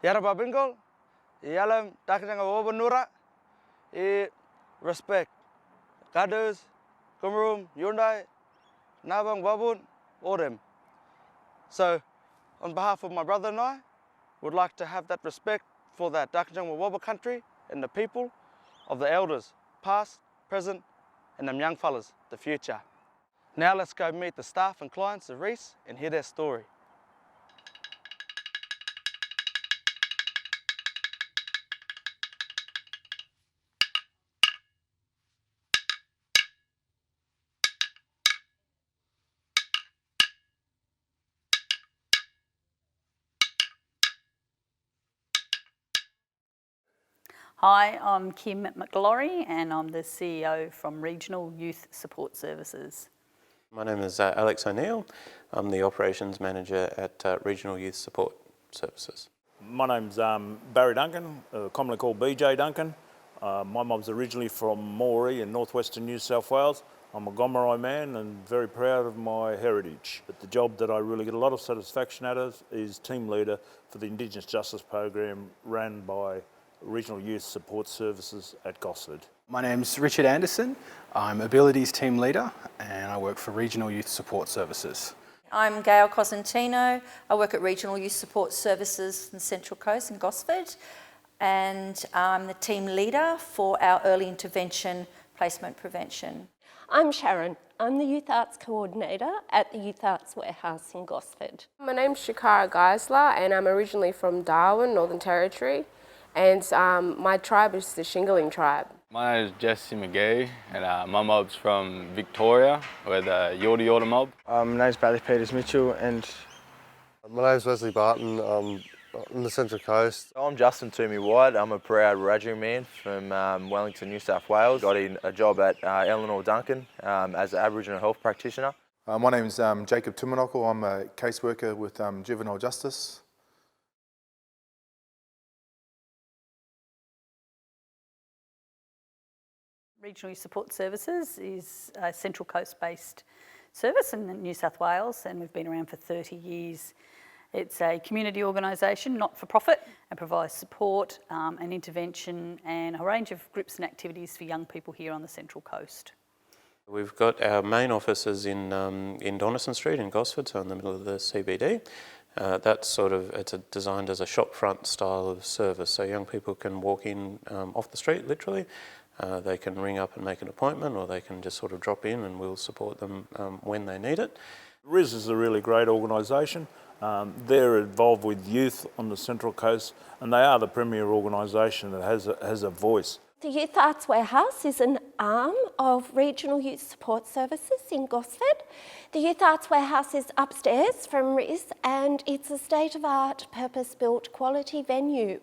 Yara babingol, yalam takjanga wobanura, respect. Kadus, Kumrum, Yundai, Nabang Babun, all them. So, on behalf of my brother and I, would like to have that respect for that Dakajangwa Wobba country and the people of the elders, past, present, and them young fellas, the future. Now let's go meet the staff and clients of RYSS and hear their story. Hi, I'm Kim McGlory and I'm the CEO from Regional Youth Support Services. My name is Alex O'Neill. I'm the Operations Manager at Regional Youth Support Services. My name's Barry Duncan, commonly called BJ Duncan. My mum's originally from Moree in northwestern New South Wales. I'm a Gomeroi man and very proud of my heritage. But the job that I really get a lot of satisfaction out of is team leader for the Indigenous Justice Program run by Regional Youth Support Services at Gosford. My name's Richard Anderson. I'm Abilities Team Leader and I work for Regional Youth Support Services. I'm Gail Cosentino. I work at Regional Youth Support Services in Central Coast in Gosford, and I'm the team leader for our early intervention placement prevention. I'm Sharon. I'm the Youth Arts Coordinator at the Youth Arts Warehouse in Gosford. My name's Shakara Geisler and I'm originally from Darwin, Northern Territory, and my tribe is the Shingling tribe. My name is Jesse McGee and my mob's from Victoria. We're the Yorta Yorta mob. My name's Barry Peters Mitchell and my name's Wesley Barton. I'm on the Central Coast. I'm Justin Toomey White. I'm a proud Wiradjuri man from Wellington, New South Wales. Got in a job at Eleanor Duncan as an Aboriginal health practitioner. My name's Jacob Tumanoko. I'm a caseworker with Juvenile Justice. Regional Youth Support Services is a Central Coast based service in New South Wales and we've been around for 30 years. It's a community organisation, not for profit, and provides support and intervention and a range of groups and activities for young people here on the Central Coast. We've got our main offices in Donaldson Street in Gosford, so in the middle of the CBD. It's designed as a shopfront style of service, so young people can walk in off the street literally. They can ring up and make an appointment, or they can just sort of drop in and we'll support them when they need it. RYSS is a really great organisation. They're involved with youth on the Central Coast and they are the premier organisation that has a voice. The Youth Arts Warehouse is an arm of Regional Youth Support Services in Gosford. The Youth Arts Warehouse is upstairs from RYSS and it's a state-of-art, purpose-built quality venue.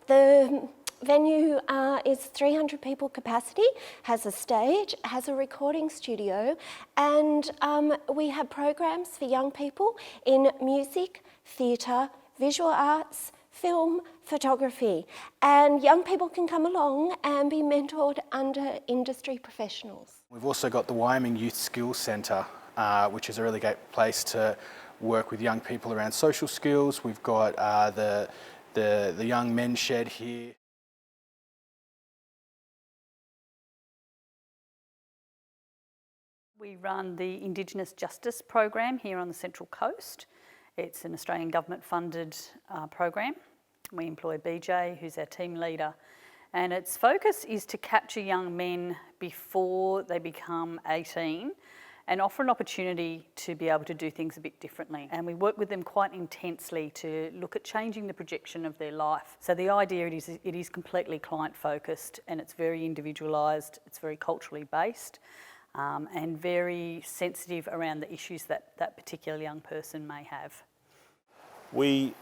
The venue is 300 people capacity, has a stage, has a recording studio, and we have programs for young people in music, theatre, visual arts, film, photography, and young people can come along and be mentored under industry professionals. We've also got the Wyoming Youth Skills Centre, which is a really great place to work with young people around social skills. We've got the Young Men's Shed here. We run the Indigenous Justice Program here on the Central Coast. It's an Australian government funded program. We employ BJ, who's our team leader, and its focus is to capture young men before they become 18 and offer an opportunity to be able to do things a bit differently. And we work with them quite intensely to look at changing the projection of their life. So the idea it is completely client focused and it's very individualised, it's very culturally based. And very sensitive around the issues that that particular young person may have. We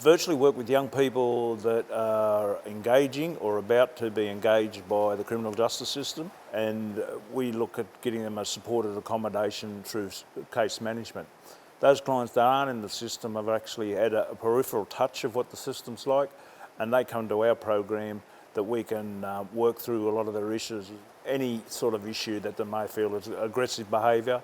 virtually work with young people that are engaging or about to be engaged by the criminal justice system, and we look at getting them a supported accommodation through case management. Those clients that aren't in the system have actually had a peripheral touch of what the system's like, and they come to our program that we can work through a lot of their issues. Any sort of issue that they may feel is aggressive behaviour,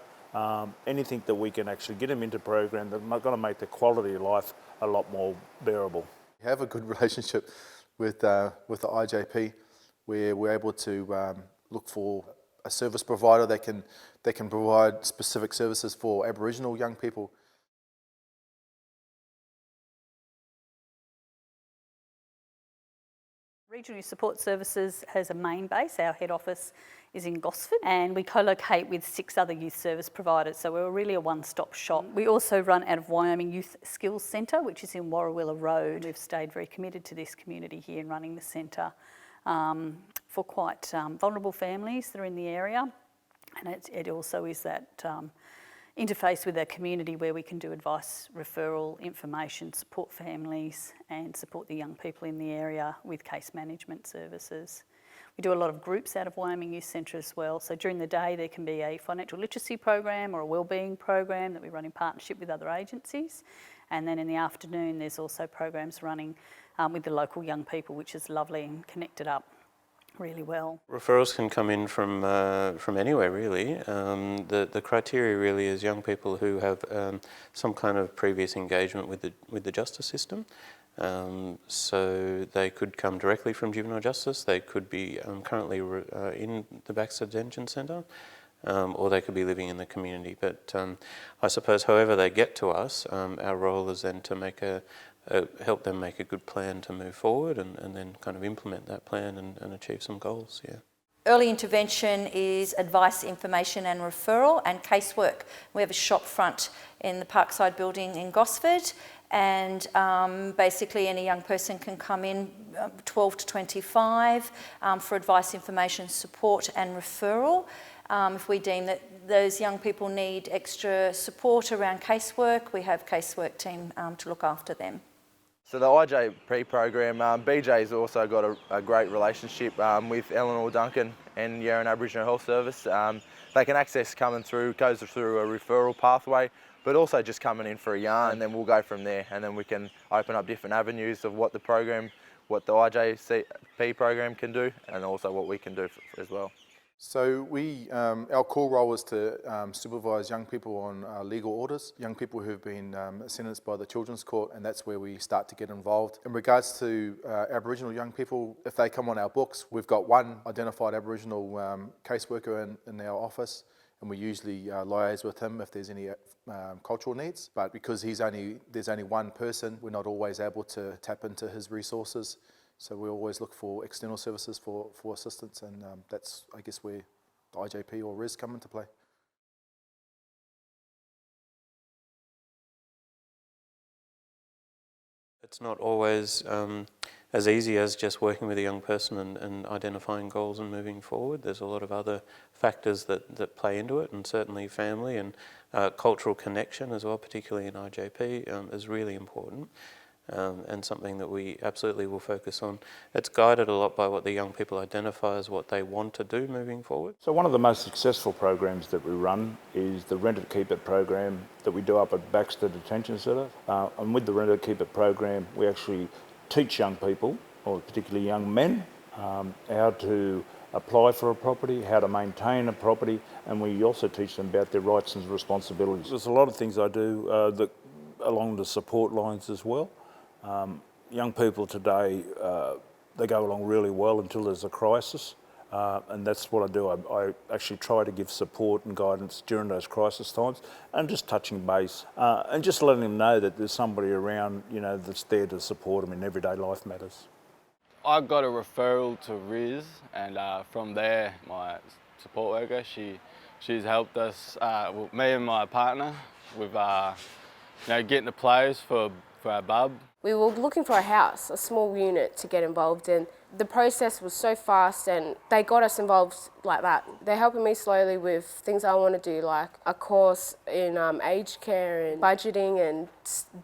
anything that we can actually get them into program that's going to make the quality of life a lot more bearable. We have a good relationship with the IJP, where we're able to look for a service provider that can provide specific services for Aboriginal young people. Regional Youth Support Services has a main base. Our head office is in Gosford, and we co-locate with 6 other youth service providers, so we're really a one-stop shop. We also run out of Wyoming Youth Skills Centre, which is in Warrawilla Road. We've stayed very committed to this community here in running the centre for quite vulnerable families that are in the area, and it also is that interface with our community where we can do advice, referral, information, support families and support the young people in the area with case management services. We do a lot of groups out of Wyoming Youth Centre as well. So during the day there can be a financial literacy program or a wellbeing program that we run in partnership with other agencies. And then in the afternoon there's also programs running with the local young people, which is lovely and connected up really well. Referrals can come in from anywhere really. The criteria really is young people who have some kind of previous engagement with the justice system. So they could come directly from juvenile justice, they could be currently in the Baxter Detention Centre, or they could be living in the community. But I suppose however they get to us, our role is then to help them make a good plan to move forward and then kind of implement that plan and achieve some goals, yeah. Early intervention is advice, information and referral and casework. We have a shop front in the Parkside building in Gosford, and basically any young person can come in 12 to 25 for advice, information, support and referral. If we deem that those young people need extra support around casework, we have a casework team to look after them. So the IJP program, BJ's also got a great relationship with Eleanor Duncan and Yarran Aboriginal Health Service. They can access goes through a referral pathway, but also just coming in for a yarn, and then we'll go from there, and then we can open up different avenues of what the IJP program can do, and also what we can do as well. So our core role is to supervise young people on legal orders, young people who've been sentenced by the Children's Court, and that's where we start to get involved. In regards to Aboriginal young people, if they come on our books, we've got one identified Aboriginal caseworker in our office, and we usually liaise with him if there's any cultural needs. But because there's only one person, we're not always able to tap into his resources. So we always look for external services for assistance, and that's, I guess, where the IJP or RYSS come into play. It's not always as easy as just working with a young person and identifying goals and moving forward. There's a lot of other factors that play into it, and certainly family and cultural connection as well, particularly in IJP, is really important. And something that we absolutely will focus on. It's guided a lot by what the young people identify as what they want to do moving forward. So one of the most successful programs that we run is the Rent It Keep It program that we do up at Baxter Detention Centre. And with the Rent It Keep It program, we actually teach young people, or particularly young men, how to apply for a property, how to maintain a property, and we also teach them about their rights and responsibilities. There's a lot of things I do that along the support lines as well. Young people today, they go along really well until there's a crisis, and that's what I do. I actually try to give support and guidance during those crisis times, and just touching base, and just letting them know that there's somebody around, that's there to support them in everyday life matters. I got a referral to RYSS, and from there, my support worker, she's helped us, me and my partner, with getting the players for our bub. We were looking for a house, a small unit to get involved in. The process was so fast and they got us involved like that. They're helping me slowly with things I want to do, like a course in aged care and budgeting and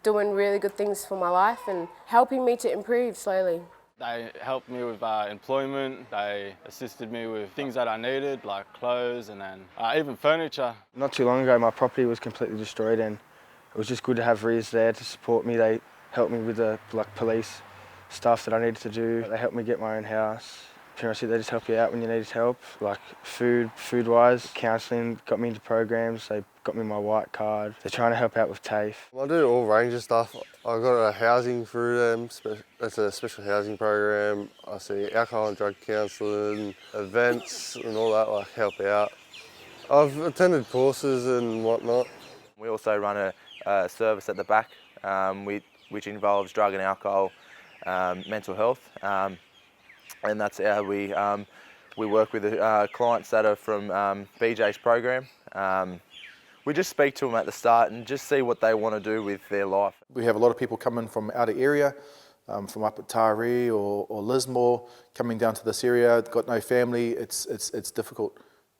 doing really good things for my life and helping me to improve slowly. They helped me with employment, they assisted me with things that I needed, like clothes and then even furniture. Not too long ago my property was completely destroyed, and it was just good to have RYSS there to support me. They helped me with the police stuff that I needed to do. They helped me get my own house, pretty much it. They just help you out when you need help, like food-wise, counselling, got me into programs, they got me my white card. They're trying to help out with TAFE. I do all range of stuff. I got a housing through them, it's a special housing program. I see alcohol and drug counselling, events and all that, like help out. I've attended courses and whatnot. We also run a service at the back which involves drug and alcohol, mental health, and that's how we work with the clients that are from BJ's program. We just speak to them at the start and just see what they want to do with their life. We have a lot of people coming from outer area, from up at Taree or Lismore, coming down to this area, got no family, it's difficult.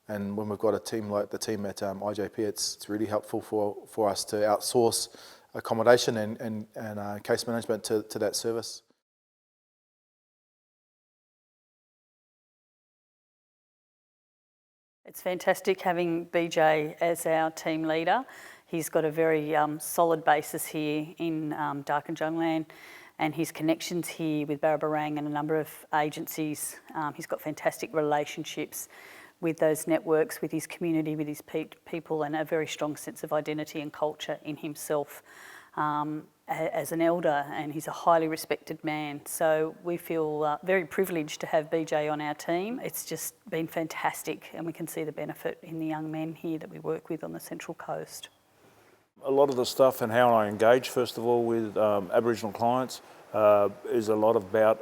And when we've got a team like the team at IJP, it's really helpful for us to outsource accommodation and case management to that service. It's fantastic having BJ as our team leader. He's got a very solid basis here in Darkinjungland, and his connections here with Barrabarang and a number of agencies. He's got fantastic relationships with those networks, with his community, with his people, and a very strong sense of identity and culture in himself as an elder, and he's a highly respected man. So we feel very privileged to have BJ on our team. It's just been fantastic, and we can see the benefit in the young men here that we work with on the Central Coast. A lot of the stuff and how I engage, first of all, with Aboriginal clients is a lot about,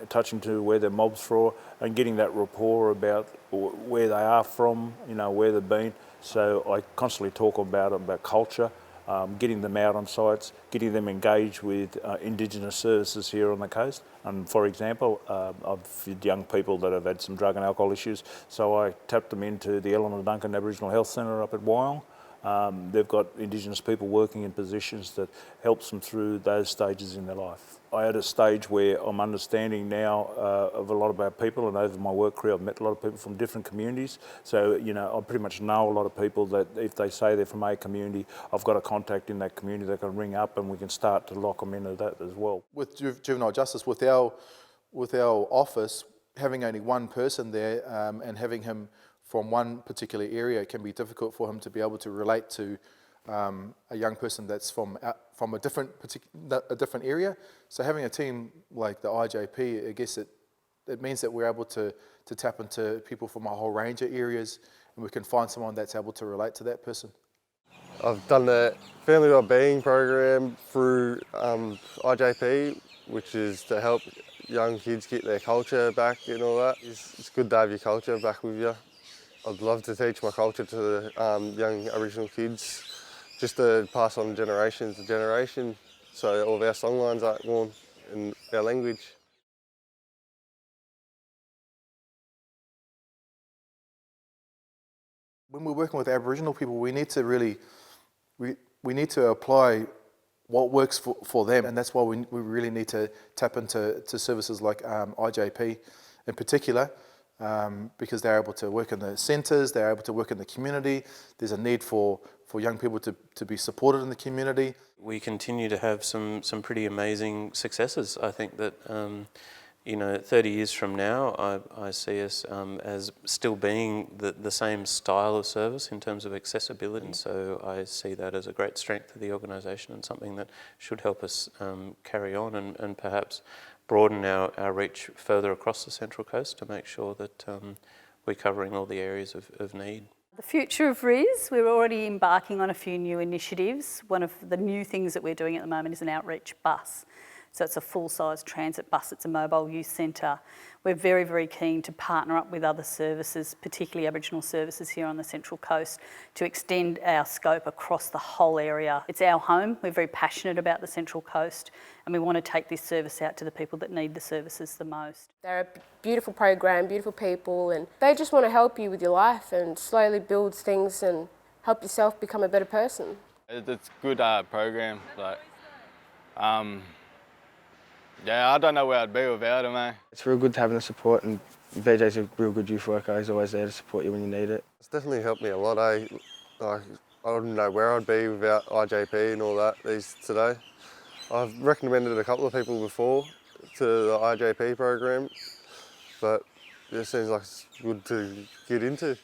touching to where their mob's from and getting that rapport about where they are from, where they've been. So I constantly talk about culture, getting them out on sites, getting them engaged with Indigenous services here on the coast. And for example, I've had young people that have had some drug and alcohol issues, so I tapped them into the Eleanor Duncan Aboriginal Health Centre up at Wyong. They've got Indigenous people working in positions that helps them through those stages in their life. I had a stage where I'm understanding now of a lot of our people, and over my work career I've met a lot of people from different communities. So, I pretty much know a lot of people that if they say they're from a community, I've got a contact in that community that can ring up and we can start to lock them into that as well. With juvenile justice, with our office, having only one person there and having him from one particular area, it can be difficult for him to be able to relate to a young person that's from a different area. So having a team like the IJP, I guess it means that we're able to tap into people from a whole range of areas, and we can find someone that's able to relate to that person. I've done the family wellbeing program through IJP, which is to help young kids get their culture back and all that. It's good to have your culture back with you. I'd love to teach my culture to the young Aboriginal kids, just to pass on generation to generation, so all of our songlines aren't gone in our language. When we're working with Aboriginal people, we need to really, we need to apply what works for them, and that's why we really need to tap into services like IJP in particular, because they're able to work in the centres, they're able to work in the community. There's a need for young people to be supported in the community. We continue to have some pretty amazing successes. I think that 30 years from now, I see us as still being the same style of service in terms of accessibility. And so I see that as a great strength of the organisation and something that should help us carry on and perhaps broaden our reach further across the Central Coast to make sure that we're covering all the areas of need. The future of RYSS, we're already embarking on a few new initiatives. One of the new things that we're doing at the moment is an outreach bus. So it's a full-size transit bus, it's a mobile youth centre. We're very, very keen to partner up with other services, particularly Aboriginal services here on the Central Coast, to extend our scope across the whole area. It's our home, we're very passionate about the Central Coast, and we want to take this service out to the people that need the services the most. They're a beautiful program, beautiful people, and they just want to help you with your life and slowly build things and help yourself become a better person. It's a good program. Yeah, I don't know where I'd be without him, eh? It's real good having the support, and BJ's a real good youth worker. He's always there to support you when you need it. It's definitely helped me a lot, eh? Like, I wouldn't know where I'd be without IJP and all that today. I've recommended a couple of people before to the IJP program, but it seems like it's good to get into.